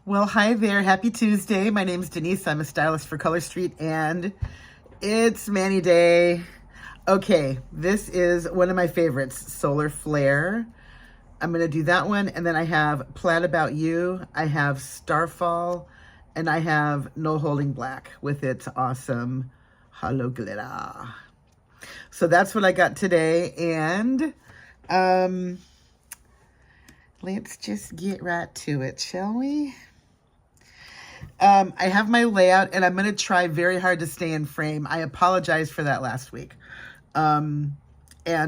Well, hi there. Happy Tuesday. My name's Denise. I'm a stylist for Color Street, and it's Mani Day. Okay, this is one of my favorites, Solar Flare. I'm going to do that one, and then I have Plaid About You, I have Starfall, and I have No Holding Black with its awesome hollow glitter. So that's what I got today, and let's just get right to it, shall we? I have my layout, and I'm going to try very hard to stay in frame. I apologize for that last week. And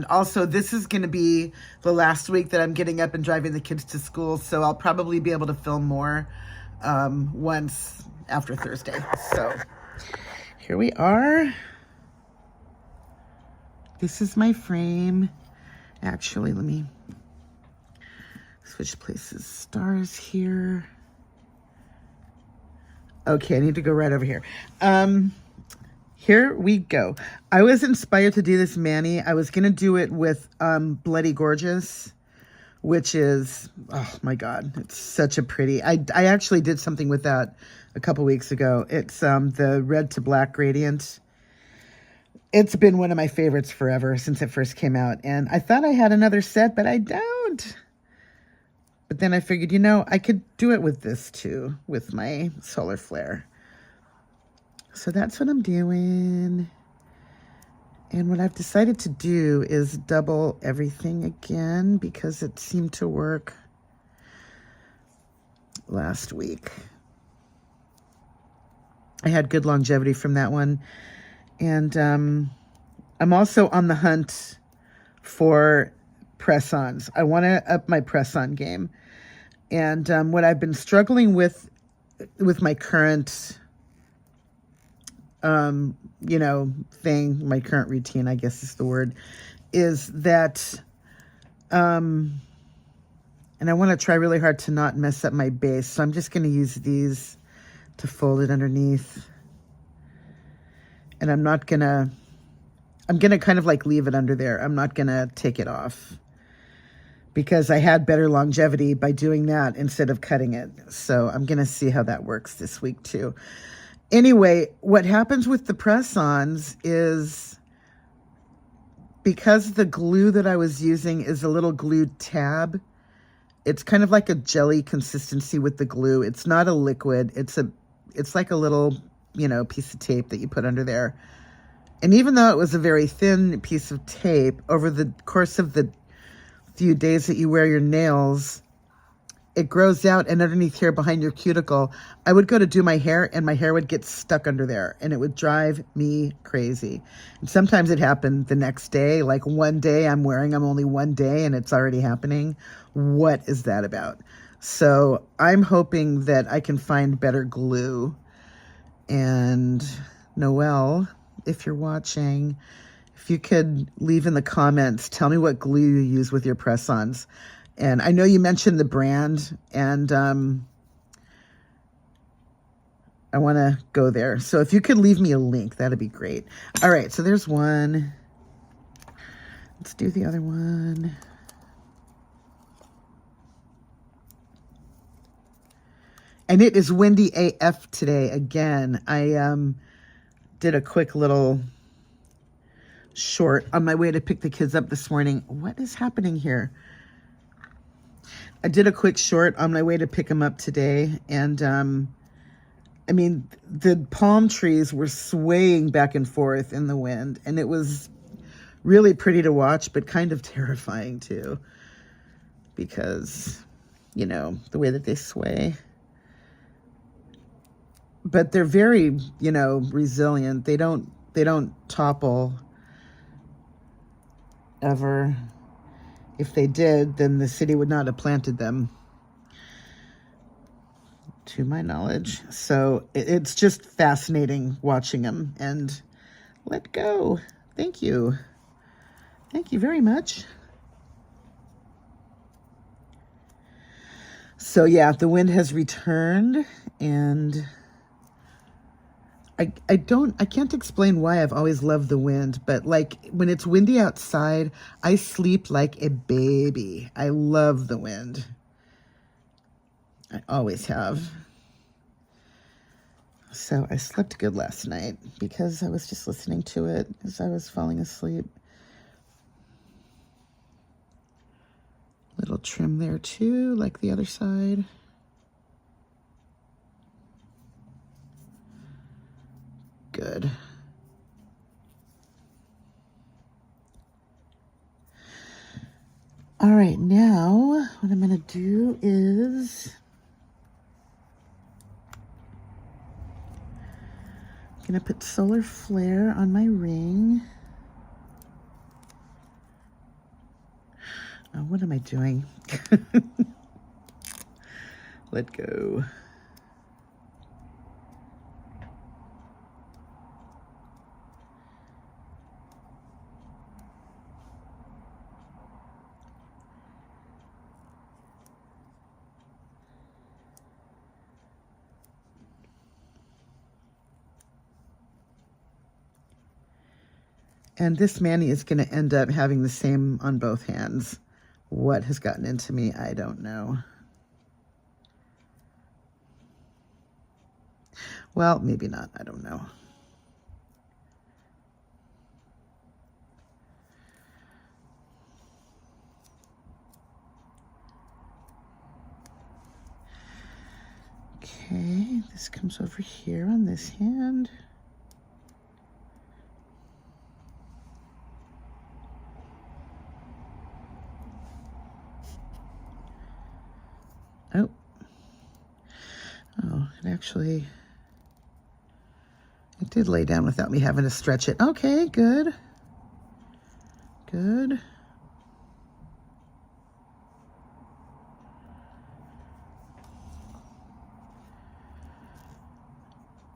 also, this is going to be the last week that I'm getting up and driving the kids to school, so I'll probably be able to film more once after Thursday. So here we are. This is my frame. Actually, let me switch places. Stars here. Okay, I need to go right over here. Here we go. I was inspired to do this Mani. I was going to do it with Bloody Gorgeous, which is, oh my God, it's such a pretty. I actually did something with that a couple weeks ago. It's the red to black gradient. It's been one of my favorites forever since it first came out. And I thought I had another set, but I don't. But then I figured, you know, I could do it with this too, with my Solar Flare. So that's what I'm doing. And what I've decided to do is double everything again because it seemed to work last week. I had good longevity from that one. And I'm also on the hunt for press-ons. I want to up my press-on game. And what I've been struggling with my current, you know, thing, my current routine, I guess is the word, is that, and I want to try really hard to not mess up my base. So I'm just going to use these to fold it underneath. And I'm going to kind of like leave it under there. I'm not going to take it off because I had better longevity by doing that instead of cutting it. So I'm going to see how that works this week too. Anyway, what happens with the press-ons is because the glue that I was using is a little glued tab, it's kind of like a jelly consistency with the glue. It's not a liquid. It's like a little, you know, piece of tape that you put under there. And even though it was a very thin piece of tape, over the course of the few days that you wear your nails, it grows out, and underneath here behind your cuticle, I would go to do my hair and my hair would get stuck under there and it would drive me crazy. And sometimes it happened the next day, like one day I'm wearing them only one day and it's already happening. What is that about? So I'm hoping that I can find better glue. And Noelle, if you're watching, if you could leave in the comments, tell me what glue you use with your press-ons. And I know you mentioned the brand, and I want to go there. So if you could leave me a link, that'd be great. All right, so there's one. Let's do the other one. And it is windy AF today again. I did a quick little short on my way to pick the kids up this morning. What is happening here? I did a quick short on my way to pick them up today. And I mean, the palm trees were swaying back and forth in the wind. And it was really pretty to watch, but kind of terrifying too. Because, you know, the way that they sway. But they're very, you know, resilient. They don't topple ever. If they did, then the city would not have planted them, to my knowledge. So it's just fascinating watching them. And let go. Thank you. Thank you very much. So yeah, the wind has returned, and I can't explain why I've always loved the wind, but like when it's windy outside, I sleep like a baby. I love the wind. I always have. So I slept good last night because I was just listening to it as I was falling asleep. Little trim there too, like the other side. Good. All right, now what I'm going to do is I'm going to put solar flare on my ring. Oh, what am I doing? Let go. And this mani is going to end up having the same on both hands. What has gotten into me, I don't know. Well, maybe not. I don't know. Okay, this comes over here on this hand. Oh. Oh, it did lay down without me having to stretch it. Okay, good. Good.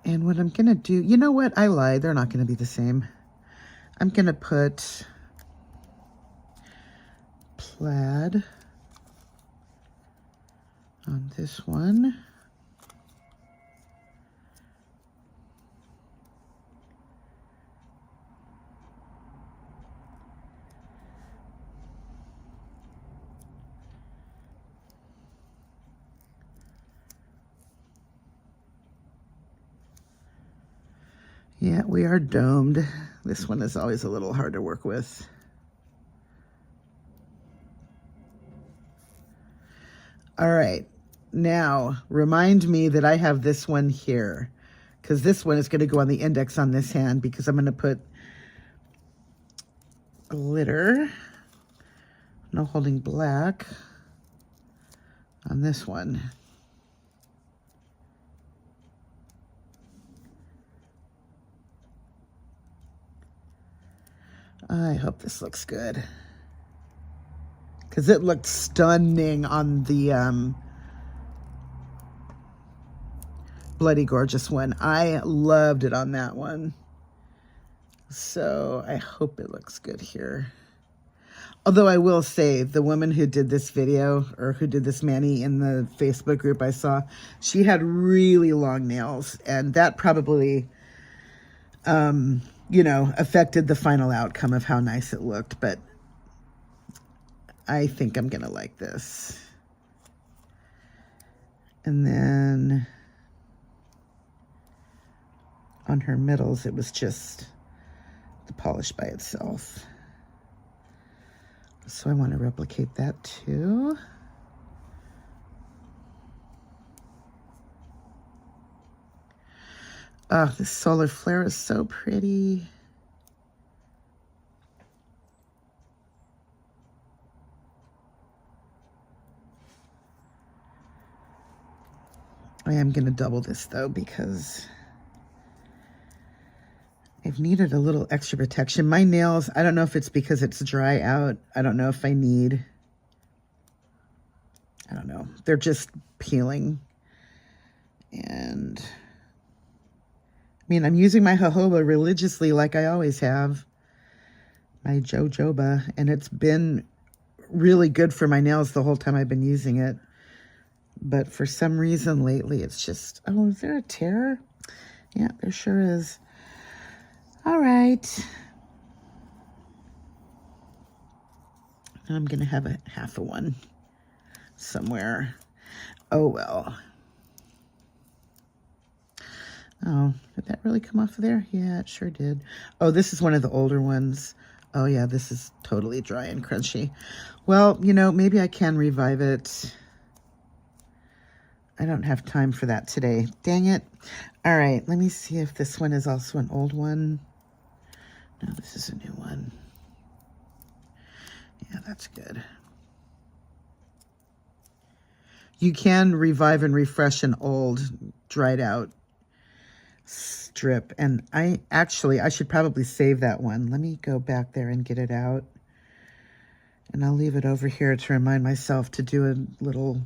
And what I'm going to do, you know what? I lied. They're not going to be the same. I'm going to put plaid on this one. Yeah, we are domed. This one is always a little hard to work with. All right, now remind me that I have this one here, because this one is going to go on the index on this hand, because I'm going to put glitter, no holding black, on this one. I hope this looks good, because it looked stunning on the Bloody Gorgeous one. I loved it on that one. So I hope it looks good here. Although I will say, the woman who did this video, or who did this mani in the Facebook group I saw, she had really long nails, and that probably, you know, affected the final outcome of how nice it looked, but I think I'm gonna like this. And then on her middles, it was just the polish by itself. So I want to replicate that too. Oh, this solar flare is so pretty. I am going to double this though, because I've needed a little extra protection. My nails, I don't know if it's because it's dry out. I don't know if I need, I don't know. They're just peeling. And I mean, I'm using my jojoba religiously like I always have. My jojoba. And it's been really good for my nails the whole time I've been using it. But for some reason lately, it's just, oh, is there a tear? Yeah, there sure is. All right. I'm going to have a half a one somewhere. Oh, well. Oh, did that really come off of there? Yeah, it sure did. Oh, this is one of the older ones. Oh yeah, this is totally dry and crunchy. Well, you know, maybe I can revive it. I don't have time for that today. Dang it. All right, let me see if this one is also an old one. No, this is a new one. Yeah, that's good. You can revive and refresh an old, dried out strip. And I should probably save that one. Let me go back there and get it out. And I'll leave it over here to remind myself to do a little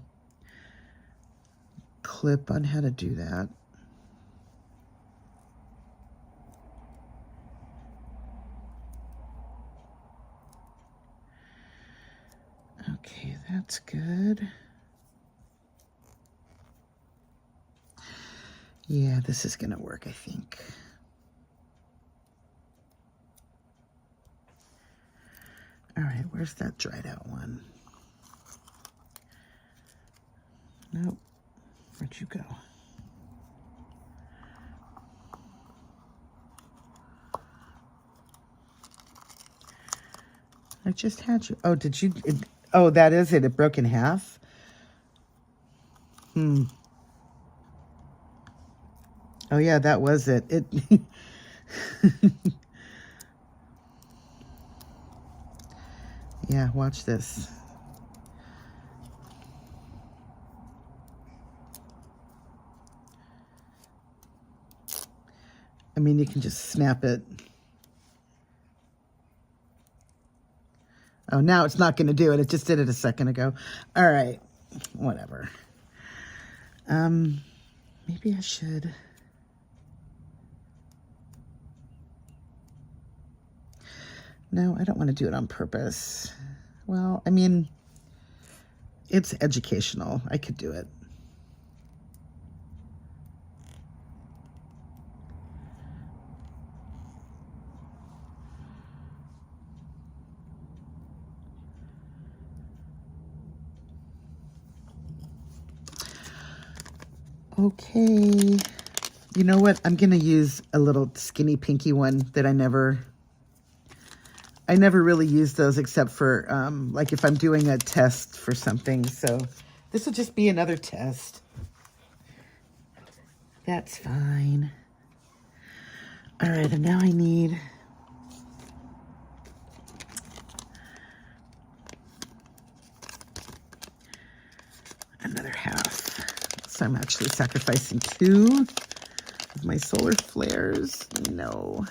clip on how to do that. Okay, that's good. Yeah, this is gonna work, I think. All right, where's that dried out one? Nope, where'd you go? I just had you. Oh, did you? Oh, that is it. It broke in half. Oh yeah, that was it. Yeah, watch this. I mean, you can just snap it. Oh, now it's not going to do it. It just did it a second ago. All right, whatever. Maybe I should. No, I don't want to do it on purpose. Well, I mean, it's educational. I could do it. Okay. You know what? I'm going to use a little skinny pinky one that I never really use those except for, like if I'm doing a test for something. So this will just be another test. That's fine. All right, and now I need another half. So I'm actually sacrificing 2 of my solar flares. No.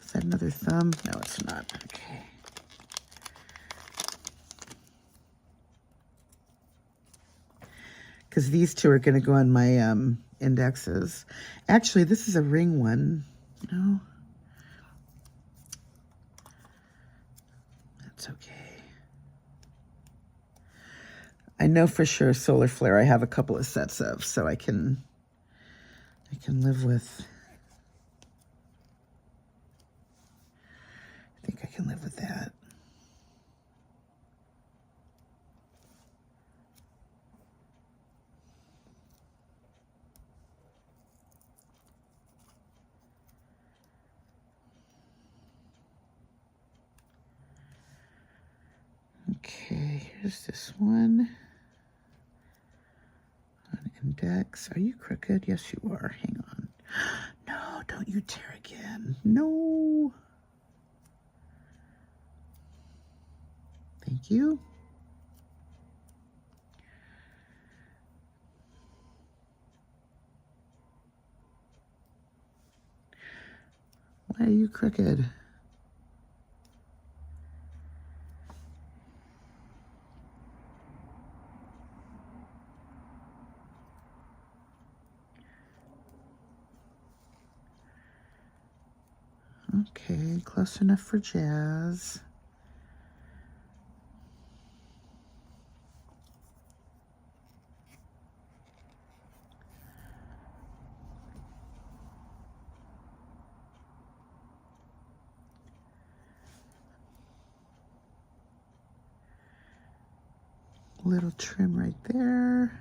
Is that another thumb? No, it's not. Okay. Because these 2 are going to go on my indexes. Actually, this is a ring one. No. That's okay. I know for sure solar flare I have a couple of sets of, so I can live with. I think I can live with that. Okay, here's this one. On index. Are you crooked? Yes, you are. Hang on. No, don't you tear again. No. Thank you. Why are you crooked? Okay, close enough for jazz. Little trim right there.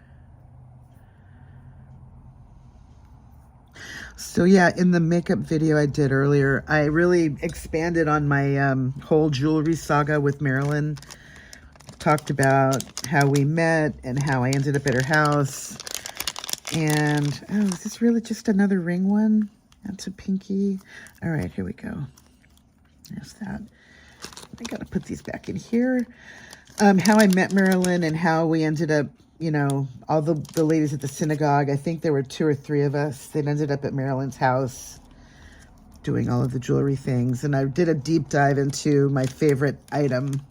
So yeah, in the makeup video I did earlier, I really expanded on my whole jewelry saga with Marilyn. Talked about how we met and how I ended up at her house. And, oh, is this really just another ring one? That's a pinky. All right, here we go. There's that. I gotta put these back in here. How I met Marilyn and how we ended up, you know, all the ladies at the synagogue. I think there were 2 or 3 of us that ended up at Marilyn's house doing all of the jewelry things. And I did a deep dive into my favorite item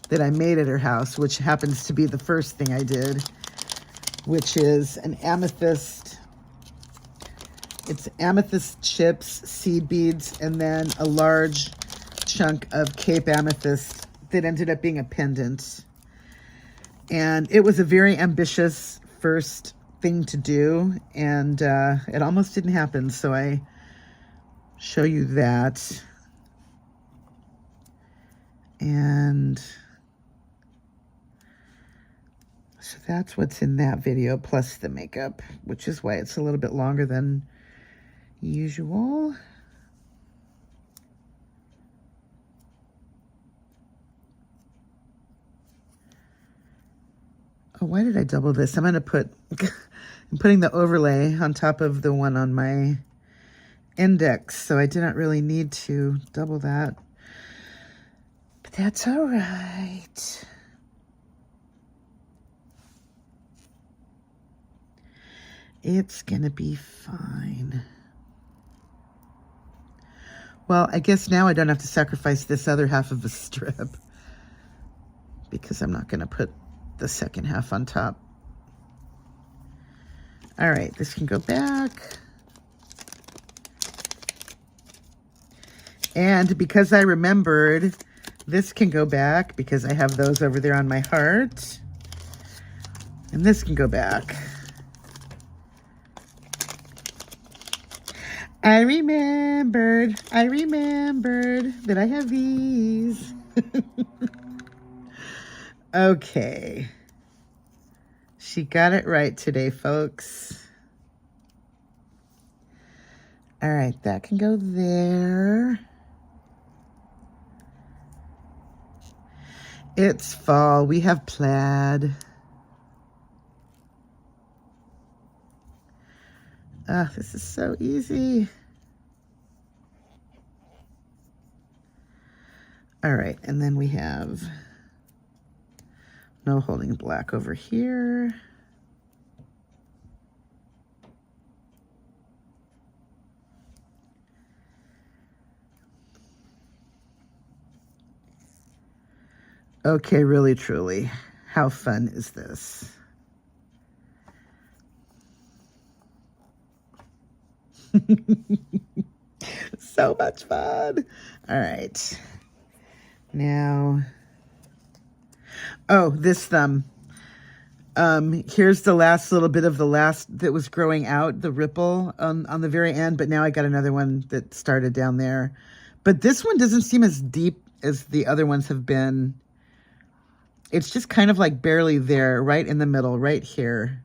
that I made at her house, which happens to be the first thing I did, which is an amethyst. It's amethyst chips, seed beads, and then a large chunk of Cape amethyst that ended up being a pendant. And it was a very ambitious first thing to do, and it almost didn't happen, so I show you that. And so that's what's in that video, plus the makeup, which is why it's a little bit longer than usual. Oh, why did I double this? I'm going to put, I'm putting the overlay on top of the one on my index, so I didn't really need to double that. But that's all right. It's going to be fine. Well, I guess now I don't have to sacrifice this other half of the strip because I'm not going to put the second half on top. All right, this can go back. And because I remembered, this can go back because I have those over there on my heart. And this can go back. I remembered that I have these. Okay. She got it right today, folks. All right, that can go there. It's fall. We have plaid. Ah, this is so easy. All right, and then we have no holding black over here. Okay, really, truly, how fun is this? So much fun. All right. Now, oh, this thumb. Here's the last little bit of the last that was growing out, the ripple on the very end, but now I got another one that started down there. But this one doesn't seem as deep as the other ones have been. It's just kind of like barely there, right in the middle, right here.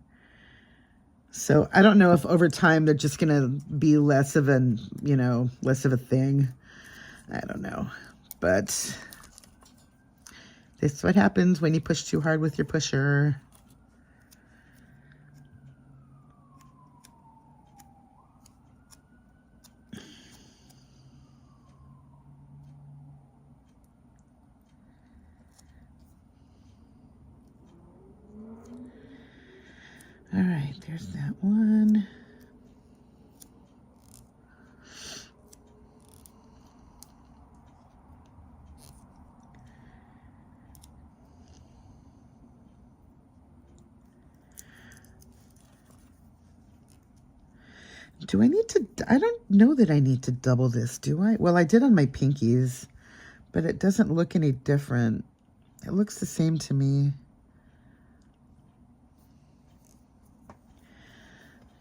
So I don't know if over time they're just going to be less of an, you know, less of a thing. I don't know. But this is what happens when you push too hard with your pusher. All right, there's that one. Do I need to, I don't know that I need to double this, do I? Well, I did on my pinkies, but it doesn't look any different. It looks the same to me.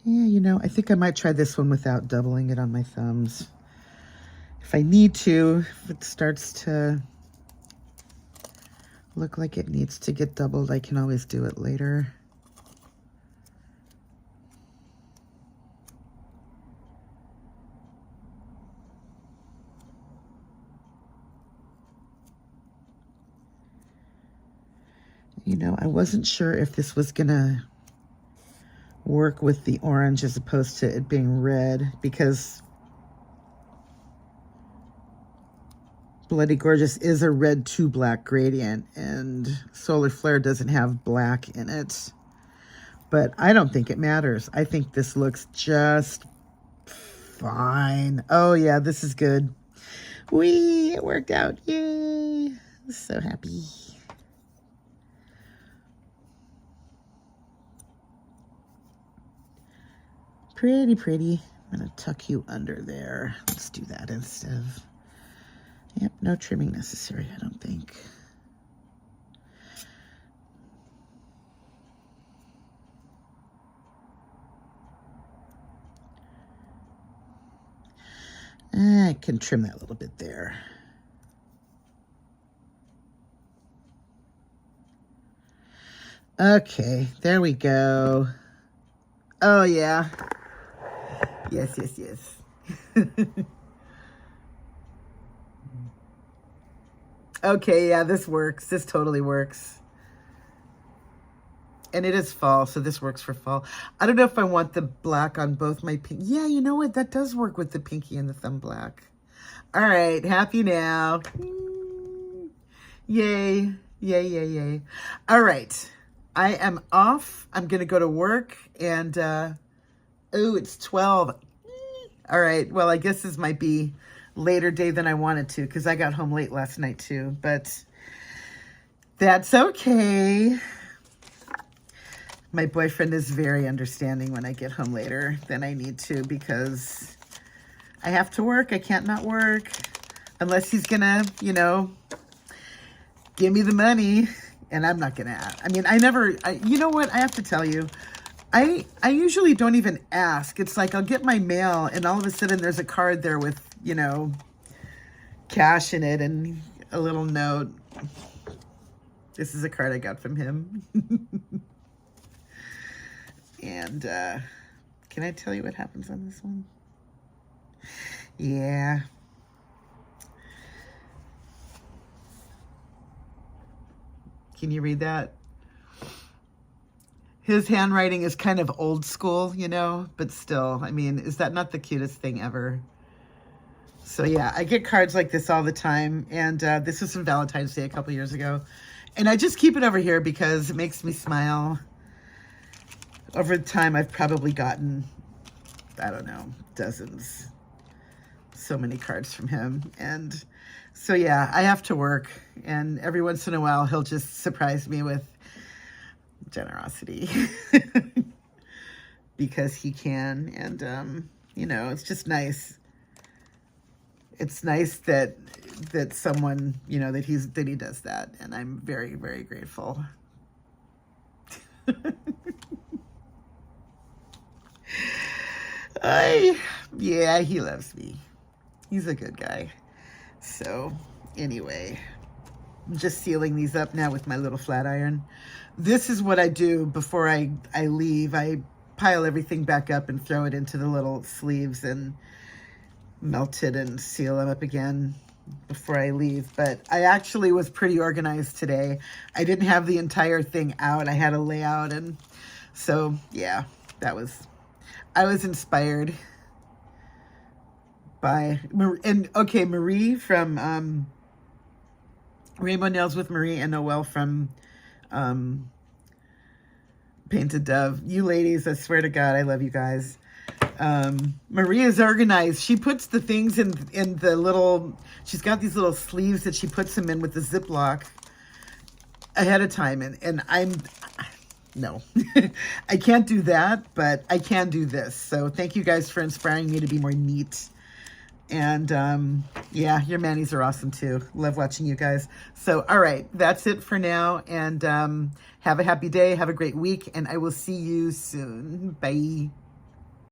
Yeah, you know, I think I might try this one without doubling it on my thumbs. If I need to, if it starts to look like it needs to get doubled, I can always do it later. You know, I wasn't sure if this was gonna work with the orange as opposed to it being red, because Bloody Gorgeous is a red to black gradient and Solar Flare doesn't have black in it. But I don't think it matters. I think this looks just fine. Oh yeah, this is good. Whee, it worked out. Yay. So happy. Pretty, pretty. I'm gonna tuck you under there. Let's do that instead of, yep, no trimming necessary, I don't think. I can trim that a little bit there. Okay, there we go. Oh yeah. Yes, yes, yes. Okay, yeah, this works. This totally works. And it is fall, so this works for fall. I don't know if I want the black on both my pink. Yeah, you know what? That does work with the pinky and the thumb black. All right, happy now. Yay, yay, yay, yay. All right, I am off. I'm going to go to work and, oh, it's 12. All right, well, I guess this might be later day than I wanted to because I got home late last night too, but that's okay. My boyfriend is very understanding when I get home later than I need to because I have to work. I can't not work unless he's gonna, you know, give me the money, and I'm not gonna. I mean, you know what? I have to tell you, I usually don't even ask. It's like I'll get my mail, and all of a sudden there's a card there with, you know, cash in it and a little note. This is a card I got from him. And can I tell you what happens on this one? Yeah. Can you read that? His handwriting is kind of old school, you know, but still, I mean, is that not the cutest thing ever? So yeah, I get cards like this all the time. And this was from Valentine's Day a couple years ago. And I just keep it over here because it makes me smile. Over time, I've probably gotten, I don't know, dozens. So many cards from him. And so, yeah, I have to work. And every once in a while, he'll just surprise me with generosity. Because he can. And, you know, it's just nice. It's nice that someone, you know, that he does that. And I'm very, very grateful. Yeah, he loves me. He's a good guy. So, anyway, I'm just sealing these up now with my little flat iron. This is what I do before I leave. I pile everything back up and throw it into the little sleeves and melt it and seal them up again before I leave. But I actually was pretty organized today. I didn't have the entire thing out. I had a layout, and so, yeah, I was inspired by, and okay, Marie from Rainbow Nails with Marie and Noelle from Painted Dove. You ladies, I swear to God, I love you guys. Marie is organized. She puts the things in the little, she's got these little sleeves that she puts them in with the Ziploc ahead of time. And no, I can't do that, but I can do this. So thank you guys for inspiring me to be more neat. And yeah, your manis are awesome too. Love watching you guys. So, all right, that's it for now. And have a happy day. Have a great week. And I will see you soon. Bye.